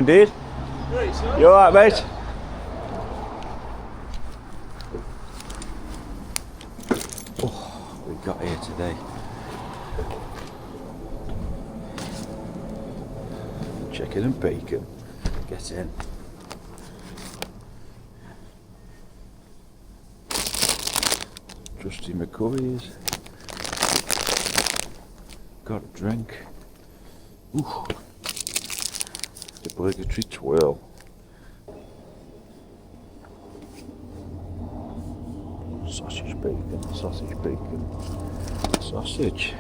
Indeed. Right, sir. You alright, mate? Oh, we got here today. Chicken and bacon. Get in. Trusty McCoy's. Got a drink. Ooh. The obligatory twirl. Sausage bacon, sausage bacon, sausage.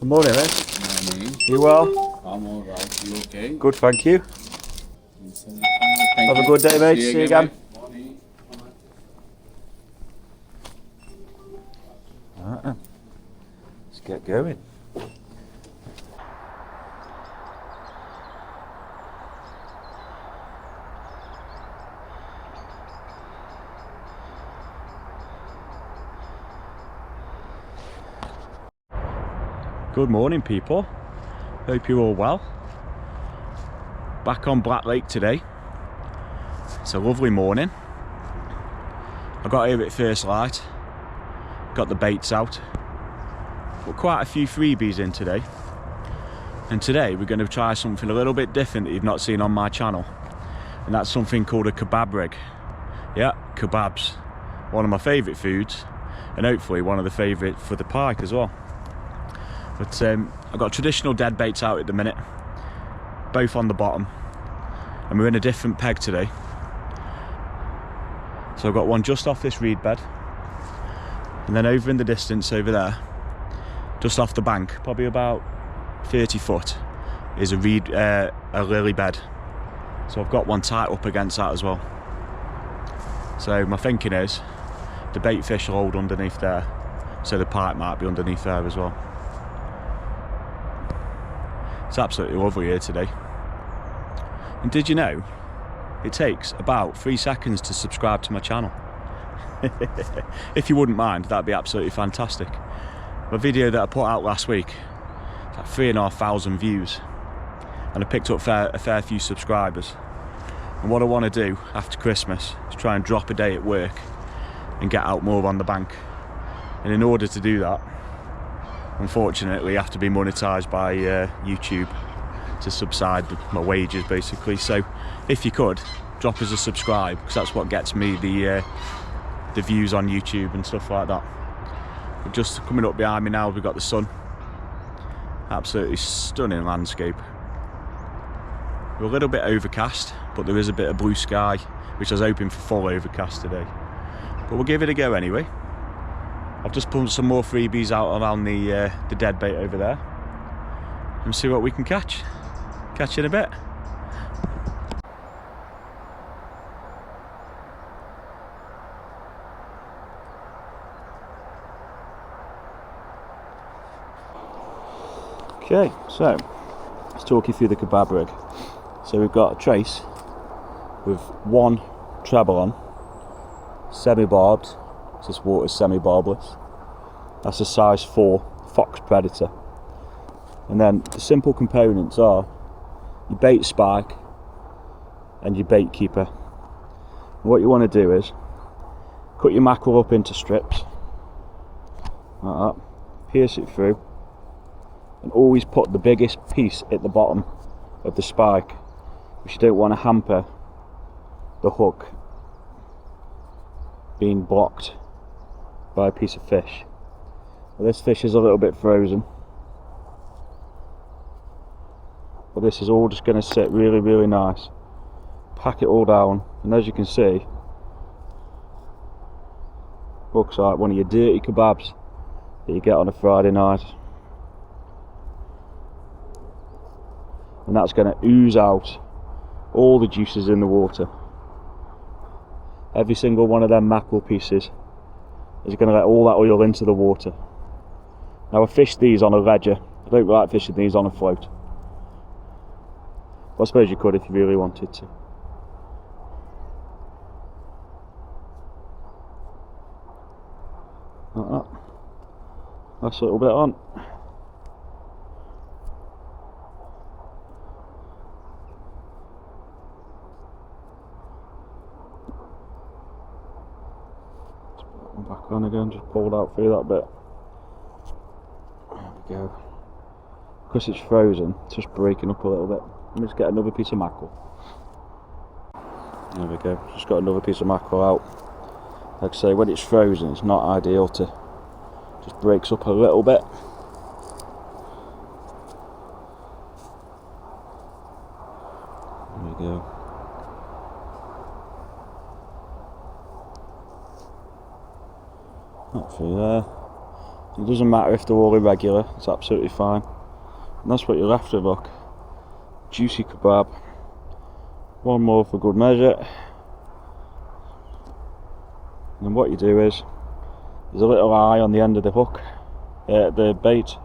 Good morning, mate. Good morning. You well? I'm alright. You okay? Good, thank you. Thank Have a you. good day, mate. See you again. Morning. Alright then. Let's get going. Good morning, people. Hope you're all well. Back on Black Lake today. It's a lovely morning. I got here at first light. Got the baits out. Put quite a few freebies in today. And today we're going to try something a little bit different that you've not seen on my channel. And that's something called a kebab rig. Yeah, kebabs. One of my favourite foods. And hopefully one of the favourite for the pike as well. But I've got traditional dead baits out at the minute, both on the bottom, and we're in a different peg today. So I've got one just off this reed bed, and then over in the distance over there, just off the bank, probably about 30 foot, is a lily bed. So I've got one tight up against that as well. So my thinking is, the bait fish will hold underneath there, so the pike might be underneath there as well. It's absolutely lovely here today. And did you know it takes about 3 seconds to subscribe to my channel? If you wouldn't mind, that'd be absolutely fantastic. My video that I put out last week, it's like 3,500 views, and I picked up a fair few subscribers. And what I want to do after Christmas is try and drop a day at work and get out more on the bank. And in order to do that, unfortunately, I have to be monetized by YouTube to subside my wages, basically. So if you could drop us a subscribe, because that's what gets me the views on YouTube and stuff like that. But just coming up behind me now, we've got the sun. Absolutely stunning landscape. We're a little bit overcast, but there is a bit of blue sky, which I was hoping for full overcast today. But we'll give it a go anyway. I've just pulled some more freebies out around the dead bait over there and see what we can catch. Catch you in a bit. Okay, so let's talk you through the kebab rig. So we've got a trace with one treble on, semi-barbed. This water's semi-barbless. That's a size 4 Fox Predator. And then the simple components are your bait spike and your bait keeper. And what you want to do is cut your mackerel up into strips like that, pierce it through, and always put the biggest piece at the bottom of the spike, because you don't want to hamper the hook being blocked by a piece of fish. Well, this fish is a little bit frozen, but this is all just going to sit really, really nice. Pack it all down, and as you can see, looks like one of your dirty kebabs that you get on a Friday night. And that's going to ooze out all the juices in the water. Every single one of them mackerel pieces is going to let all that oil into the water. Now I fished these on a ledger. I don't like fishing these on a float. But I suppose you could if you really wanted to. Like that. Last little bit on. back on again, just pulled out through that bit. There we go. Because it's frozen, it's just breaking up a little bit. Let me just get another piece of mackerel. There we go, just got another piece of mackerel out. Like I say, when it's frozen, it's not ideal to, just breaks up a little bit. There we go. Not through there. It doesn't matter if they're all irregular, it's absolutely fine. And that's what you're after, look. Juicy kebab. One more for good measure. And then what you do is, there's a little eye on the end of the hook, the bait.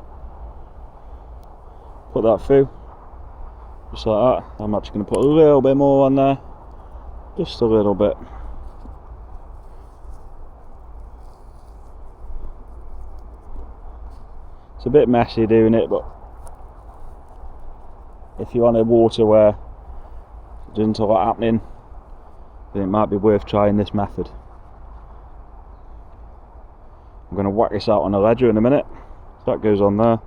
Put that through, just like that. I'm actually going to put a little bit more on there, just a little bit. It's a bit messy doing it, but if you're on a water where there isn't a lot happening, then it might be worth trying this method. I'm going to whack this out on a ledger in a minute. So that goes on there,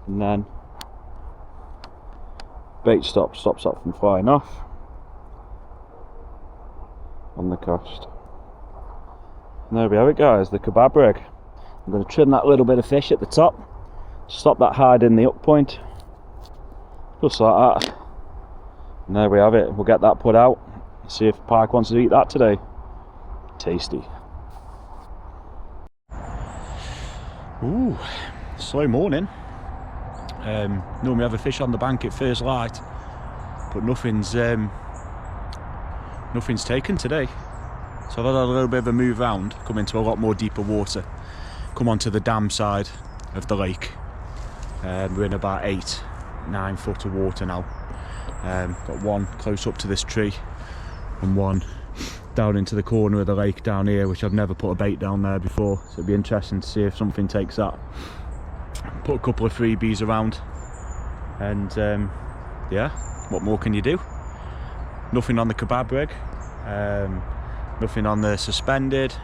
and then bait stops that from flying off on the cast. And there we have it, guys, the kebab rig. I'm going to trim that little bit of fish at the top, stop that hide in the up point, just like that. And there we have it. We'll get that put out, see if Pike wants to eat that today. Tasty. Ooh, slow morning. Normally have a fish on the bank at first light, but nothing's taken today. So I've had a little bit of a move round, come into a lot more deeper water, come onto the dam side of the lake. We're in about 8-9 foot of water now. Got one close up to this tree and one down into the corner of the lake down here, which I've never put a bait down there before, so it'd be interesting to see if something takes that. Put a couple of freebies around, and yeah, what more can you do? Nothing on the kebab rig, nothing on the suspended,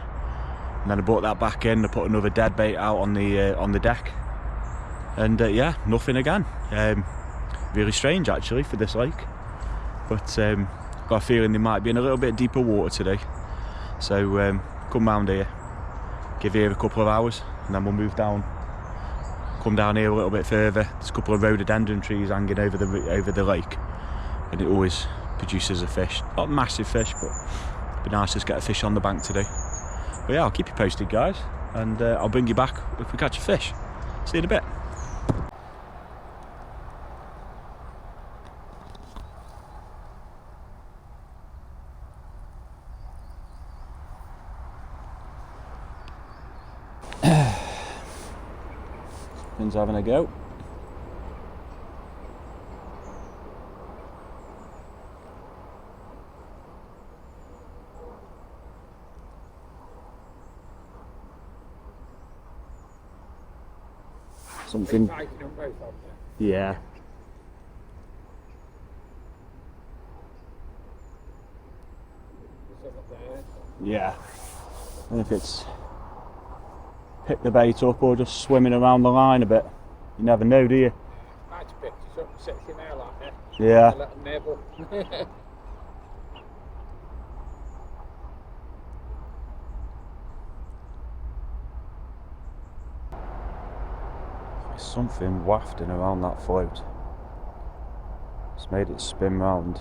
and then I brought that back in. I put another dead bait out on the deck, and yeah, nothing again. Really strange actually for this lake, but got a feeling they might be in a little bit deeper water today. So come round here, give here a couple of hours, and then we'll move down. Come down here a little bit further. There's a couple of rhododendron trees hanging over the lake, and it always produces a fish. Not massive fish, but it'd be nice to just get a fish on the bank today. But yeah, I'll keep you posted, guys, and I'll bring you back if we catch a fish. See you in a bit. Finn's having a go. Something. Yeah. Yeah. And if it's pick the bait up or just swimming around the line a bit, you never know, do you? Might have picked it up and set him there like that. Yeah. A little nibble. There's something wafting around that float. It's made it spin round.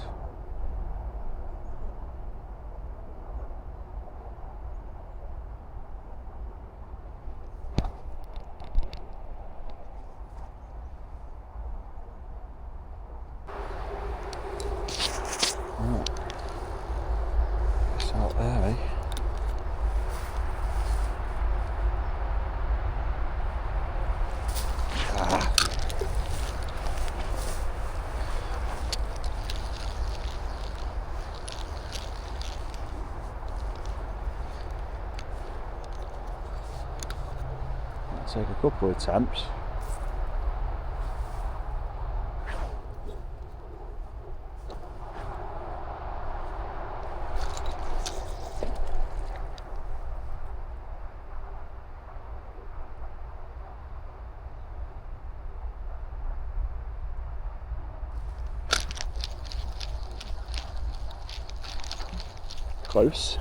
Oh. It's out there, eh? Ah. I'll take a couple of attempts. close.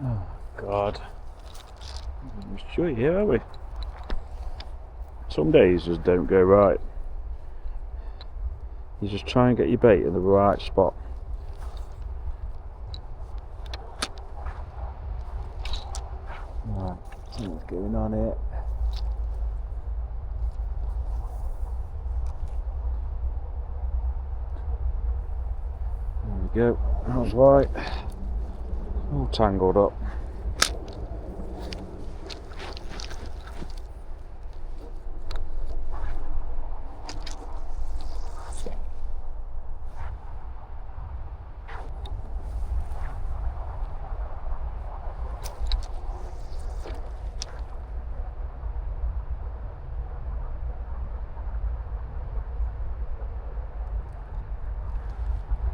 Oh God, we're straight here, are we? Some days just don't go right. You just try and get your bait in the right spot. Right, what's going on here? There we go, that's right. All tangled up.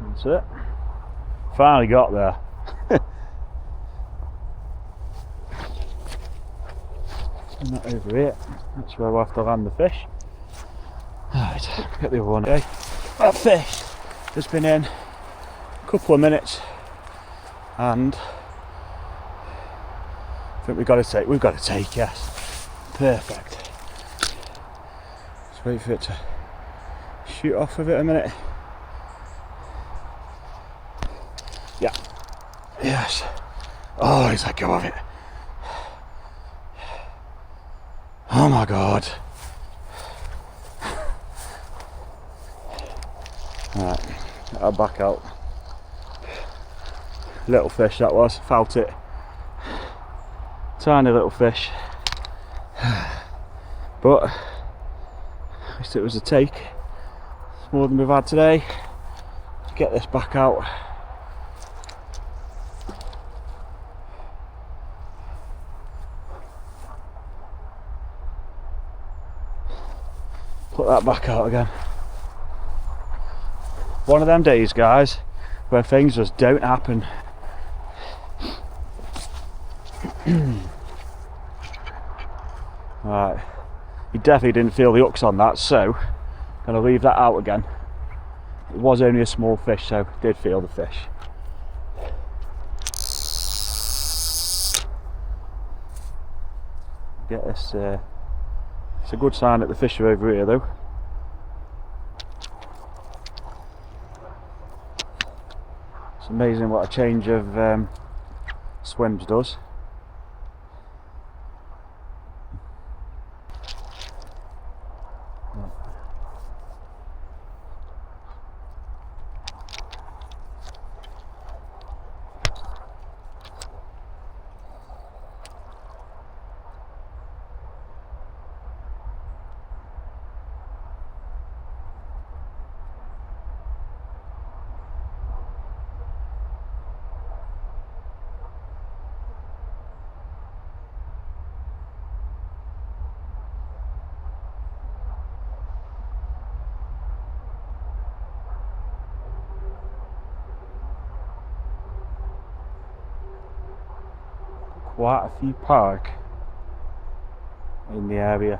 That's it. Finally got there. And that over here, that's where we'll have to land the fish. Alright, get the other one. Okay, that fish has been in a couple of minutes, and I think we've got to take, yes. Perfect. Let's wait for it to shoot off with it a minute. Yeah. Yes. Oh, he's let go of it. Oh my God. Right, I'll back out. Little fish that was, felt it. Tiny little fish. But at least it was a take. It's more than we've had today. Let's get this back out. Put that back out again. One of them days, guys, where things just don't happen. Right, you definitely didn't feel the hooks on that, so I'm gonna leave that out again. It was only a small fish, so I did feel the fish. Get this. It's a good sign that the fish are over here, though. It's amazing what a change of swims does. Quite a few pike in the area,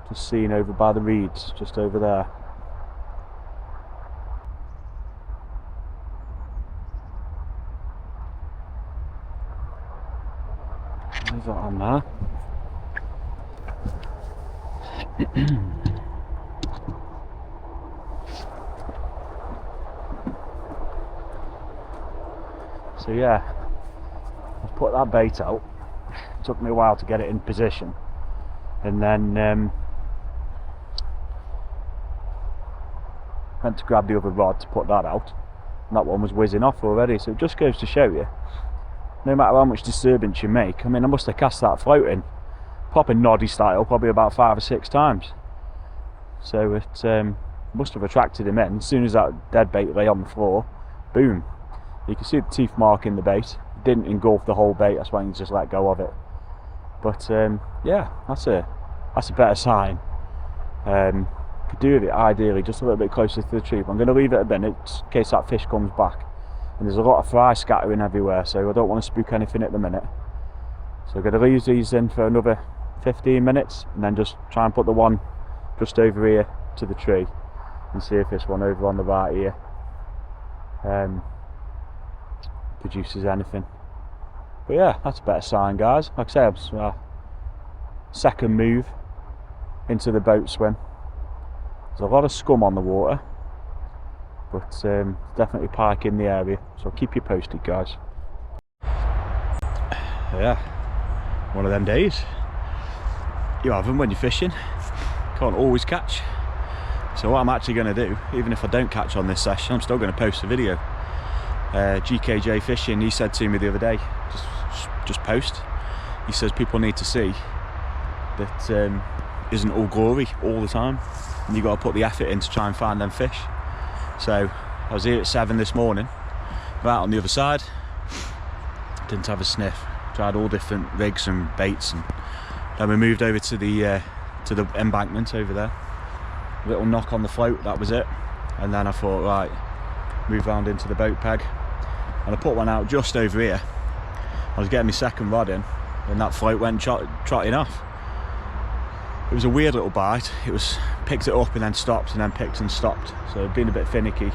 just seen over by the reeds, just over there. Leave that on there. So yeah, put that bait out. It took me a while to get it in position, and then went to grab the other rod to put that out, and that one was whizzing off already. So it just goes to show you, no matter how much disturbance you make, I mean, I must have cast that floating proper noddy style probably about 5 or 6 times. So it must have attracted him in. As soon as that dead bait lay on the floor, boom, you can see the teeth mark in the bait. It didn't engulf the whole bait, that's why you just let go of it. But yeah, that's a better sign. Could do with it ideally just a little bit closer to the tree, but I'm going to leave it a minute in case that fish comes back. And there's a lot of fry scattering everywhere, so I don't want to spook anything at the minute. So I'm going to leave these in for another 15 minutes and then just try and put the one just over here to the tree and see if this one over on the right here produces anything. But yeah, that's a better sign, guys. Like I say, it was second move into the boat swim. There's a lot of scum on the water, but definitely pike in the area, so keep you posted, guys. Yeah, one of them days you have them when you're fishing. Can't always catch. So what I'm actually going to do, even if I don't catch on this session, I'm still going to post a video. GKJ Fishing, he said to me the other day, just post. He says people need to see that isn't all glory all the time, and you got to put the effort in to try and find them fish. So I was here at 7 this morning, out on the other side, didn't have a sniff, tried all different rigs and baits, and then we moved over to the embankment over there. Little knock on the float, that was it. And then I thought, right, move round into the boat peg, and I put one out just over here. I was getting my second rod in, and that float went trotting off. It was a weird little bite. It was picked it up and then stopped, and then picked and stopped. So it'd been a bit finicky.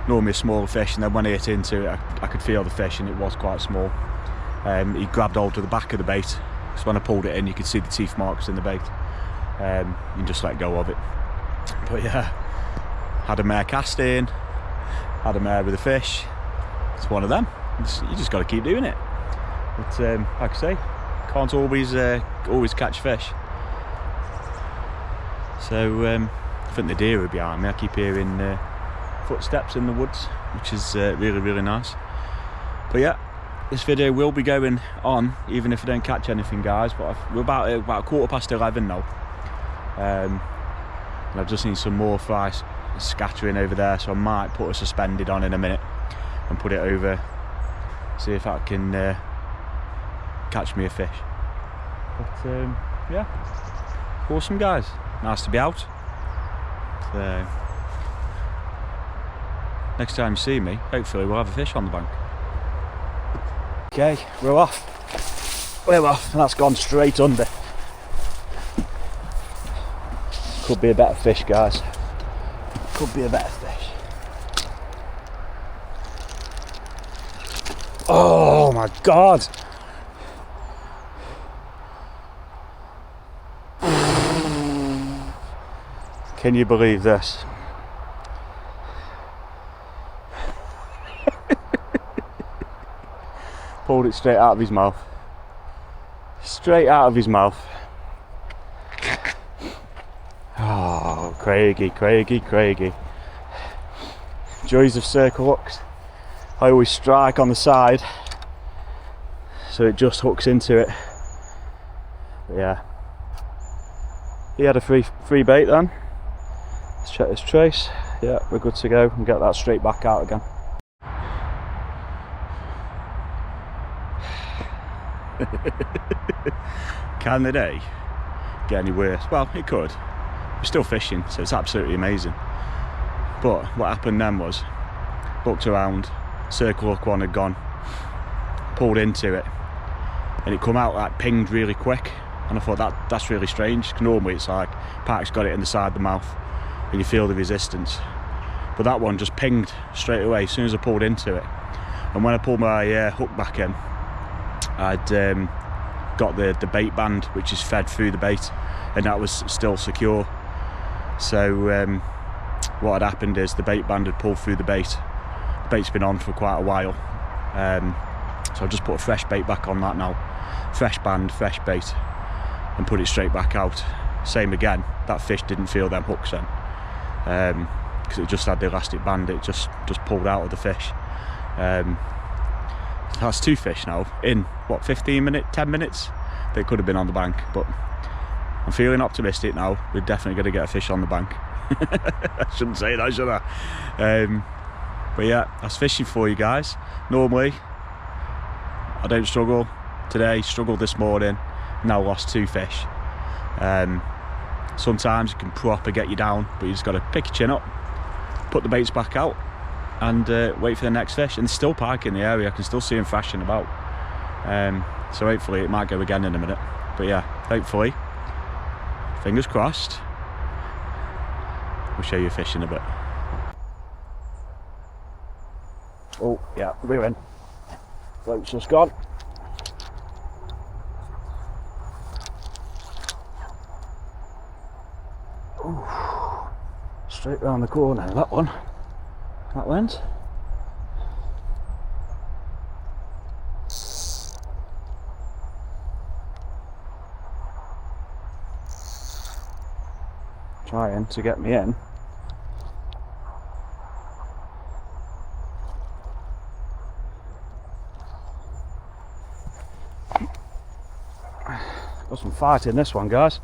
Normally a smaller fish, and then when I hit into it, I could feel the fish, and it was quite small. He grabbed hold of the back of the bait, so when I pulled it in, you could see the teeth marks in the bait. You just let go of it. But yeah, had a mare cast in, had a mare with a fish. It's one of them. You just got to keep doing it. But like I say, can't always catch fish. So I think the deer are behind me. I keep hearing footsteps in the woods, which is really, really nice. But yeah, this video will be going on even if I don't catch anything, guys. But we're about 11:15 now. And I've just seen some more fry scattering over there, so I might put a suspended on in a minute and put it over, see if that can catch me a fish. But yeah, awesome, guys, nice to be out. So next time you see me, hopefully we'll have a fish on the bank. Okay, we're off, and that's gone straight under. Could be a better fish, guys. Could be a better fish. Oh my God! Can you believe this? Pulled it straight out of his mouth. Straight out of his mouth. Oh, Craigie. Joys of circle hooks. I always strike on the side, so it just hooks into it. But yeah, he had a free bait then. Let's check this trace. Yeah, we're good to go and get that straight back out again. Can the day get any worse? Well, it could. We're still fishing, so it's absolutely amazing. But what happened then was, looked around, circle hook one had gone, pulled into it, and it come out like pinged really quick, and I thought that's really strange, because normally it's like pike's got it in the side of the mouth and you feel the resistance, but that one just pinged straight away as soon as I pulled into it. And when I pulled my hook back in, I'd got the bait band, which is fed through the bait, and that was still secure. So what had happened is the bait band had pulled through the bait. The bait's been on for quite a while, So I've just put a fresh bait back on that now. Fresh band, fresh bait, and put it straight back out. Same again, that fish didn't feel them hooks then. Because it just had the elastic band, it just pulled out of the fish. That's 2 fish now in what, 15 minutes, 10 minutes? They could have been on the bank, but I'm feeling optimistic now. We're definitely going to get a fish on the bank. I shouldn't say that, should I? But yeah, that's fishing for you guys. Normally I don't struggle. Today struggled this morning, now lost 2 fish. Sometimes it can proper get you down, but you just got to pick your chin up, put the baits back out, and wait for the next fish. And there's still pike in the area, I can still see them thrashing about. So hopefully it might go again in a minute. But yeah, hopefully, fingers crossed, we'll show you a fish in a bit. Oh yeah, we're in. Float's just gone. Ooh, straight round the corner, that one. That went. Trying to get me in. Got some fight in this one, guys.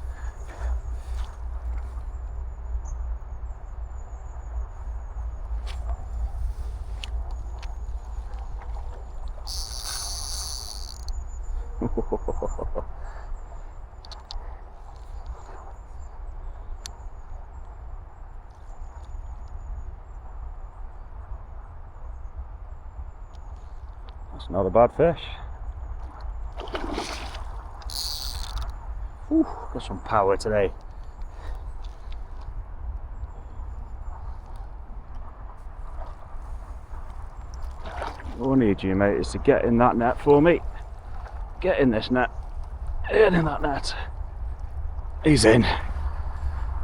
That's not a bad fish. Whew, got some power today. All I need you, mate, is to get in that net for me. Get in this net. Get in that net. He's in.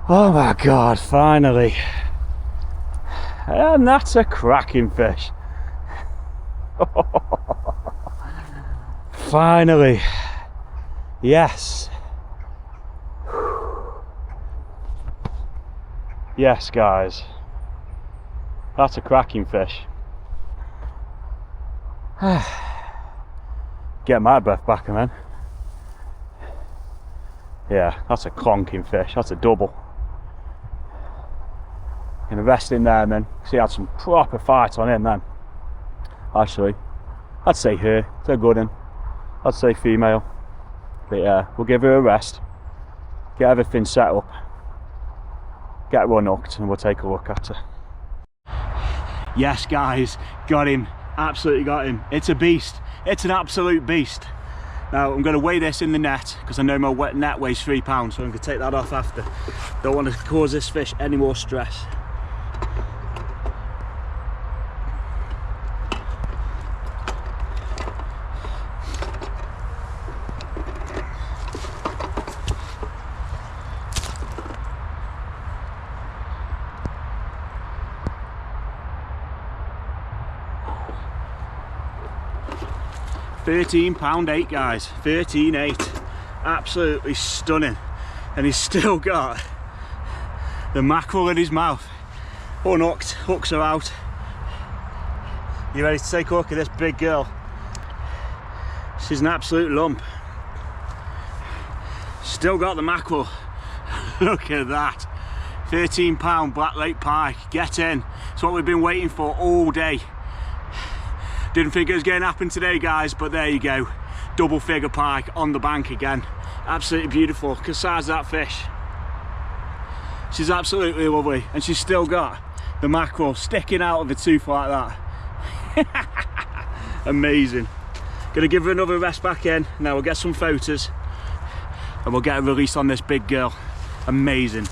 Oh my God, finally. And that's a cracking fish. Finally. Yes. Yes, guys. That's a cracking fish. Get my breath back, man. Yeah, that's a clonking fish. That's a double. Gonna rest in there, man. See, I had some proper fight on him, then. Actually, I'd say her. It's a good one. I'd say female. But yeah, we'll give her a rest. Get everything set up. Get her unhooked, and we'll take a look at her. Yes, guys, got him. Absolutely got him. It's a beast. It's an absolute beast. Now I'm going to weigh this in the net because I know my wet net weighs 3 pounds, so I'm going to take that off after. Don't want to cause this fish any more stress. £13.8, guys. 13.8. Absolutely stunning. And he's still got the mackerel in his mouth. Unhooked, hooks are out. You ready to take a look at this big girl? She's an absolute lump. Still got the mackerel. Look at that. £13 Black Lake pike. Get in. It's what we've been waiting for all day. Didn't think it was going to happen today, guys, but there you go. Double figure pike on the bank again. Absolutely beautiful. Look at the size of that fish. She's absolutely lovely, and she's still got the mackerel sticking out of the tooth like that. Amazing. Gonna give her another rest back in. Now we'll get some photos and we'll get a release on this big girl. Amazing.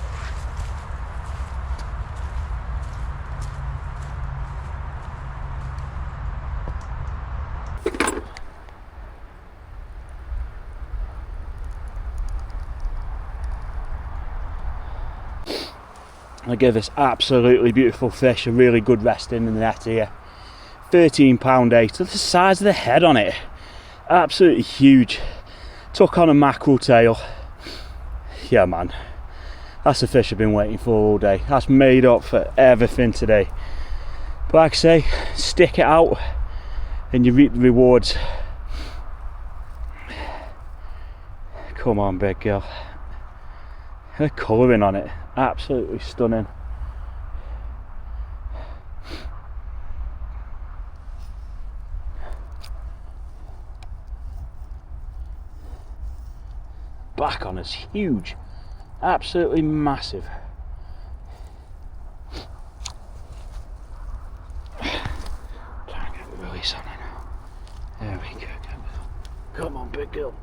I give this absolutely beautiful fish a really good rest in the net here. £13.8. Look at the size of the head on it. Absolutely huge. Took on a mackerel tail. Yeah, man. That's the fish I've been waiting for all day. That's made up for everything today. But like I say, stick it out and you reap the rewards. Come on, big girl. The colouring on it, absolutely stunning. Back on is huge, absolutely massive. Try and get the release on it now. There we go. Come on, big girl.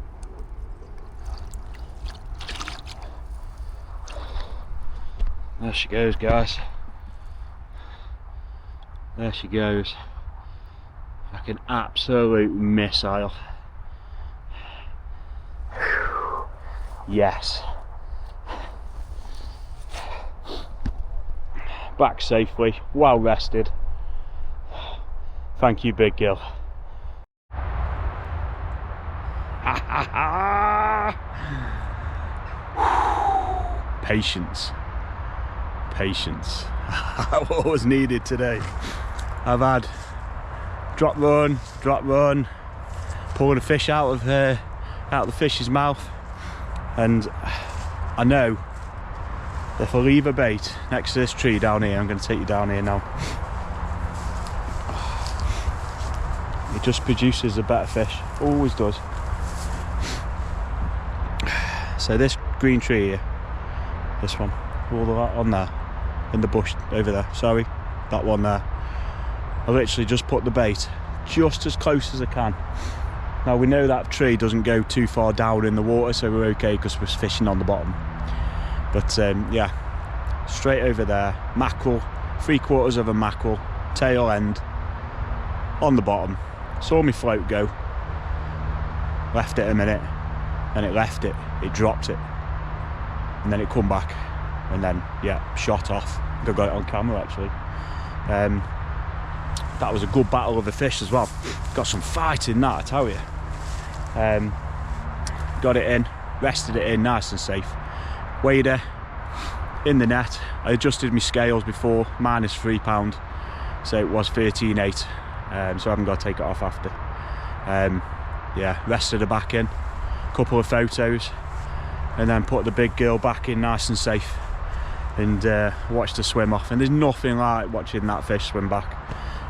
There she goes, guys. There she goes. Like an absolute missile. Yes. Back safely, well rested. Thank you, big girl. Patience. Patience. What was needed today. I've had drop run, pulling a fish out of the fish's mouth, and I know if I leave a bait next to this tree down here, I'm going to take you down here now. It just produces a better fish, always does. So this green tree here, this one, all the way on there, in the bush over there, sorry, that one there. I literally just put the bait just as close as I can. Now we know that tree doesn't go too far down in the water, so we're okay because we're fishing on the bottom. But yeah, straight over there, mackerel, 3/4 of a mackerel, tail end, on the bottom. Saw me float go, left it a minute, and it left it, it dropped it, and then it come back, and then yeah, shot off. I got it on camera actually. That was a good battle of the fish as well. Got some fight in that, I tell you. Got it in, rested it in nice and safe. Weighed her in the net. I adjusted my scales before, -3 so it was 13.8. So I haven't got to take it off after. Yeah, rested her back in, couple of photos, and then put the big girl back in nice and safe, and watched her swim off. And there's nothing like watching that fish swim back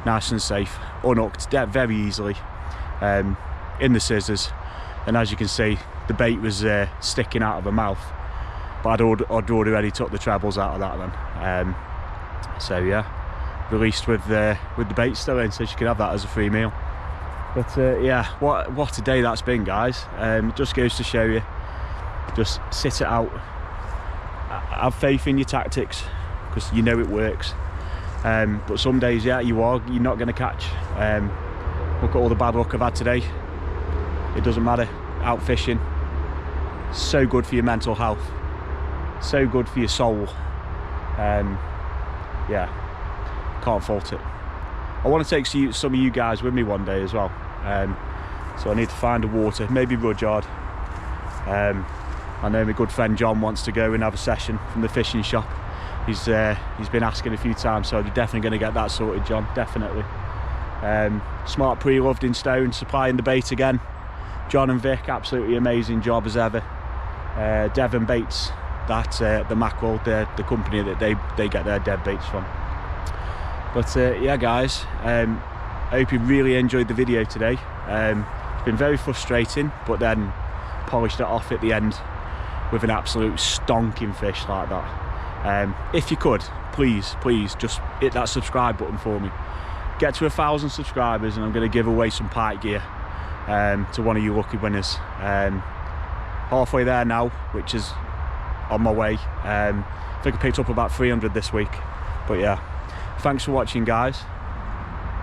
nice and safe, unhooked very easily, in the scissors. And as you can see, the bait was sticking out of her mouth, but I'd already took the trebles out of that then. So yeah, released with the bait still in, so she can have that as a free meal. But yeah, what a day that's been, guys. It just goes to show you, just sit it out, have faith in your tactics, because you know it works. But some days, yeah, you're not going to catch. Look at all the bad luck I've had today. It doesn't matter. Out fishing, so good for your mental health, so good for your soul. Yeah, can't fault it. I want to take some of you guys with me one day as well. So I need to find a water, maybe Rudyard. I know my good friend John wants to go and have a session from the fishing shop. He's been asking a few times, so you're definitely going to get that sorted, John, definitely. Smart Pre-Loved in Stone, supplying the bait again. John and Vic, absolutely amazing job as ever. Devon Baits, that's the mackerel, the company that they get their dead baits from. But yeah, guys, I hope you really enjoyed the video today. It's been very frustrating, but then polished it off at the end with an absolute stonking fish like that. If you could, please just hit that subscribe button for me. Get to 1,000 subscribers and I'm going to give away some pike gear to one of you lucky winners. Halfway there now, which is on my way. I think I picked up about 300 this week. But yeah, thanks for watching, guys,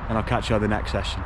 and I'll catch you on the next session.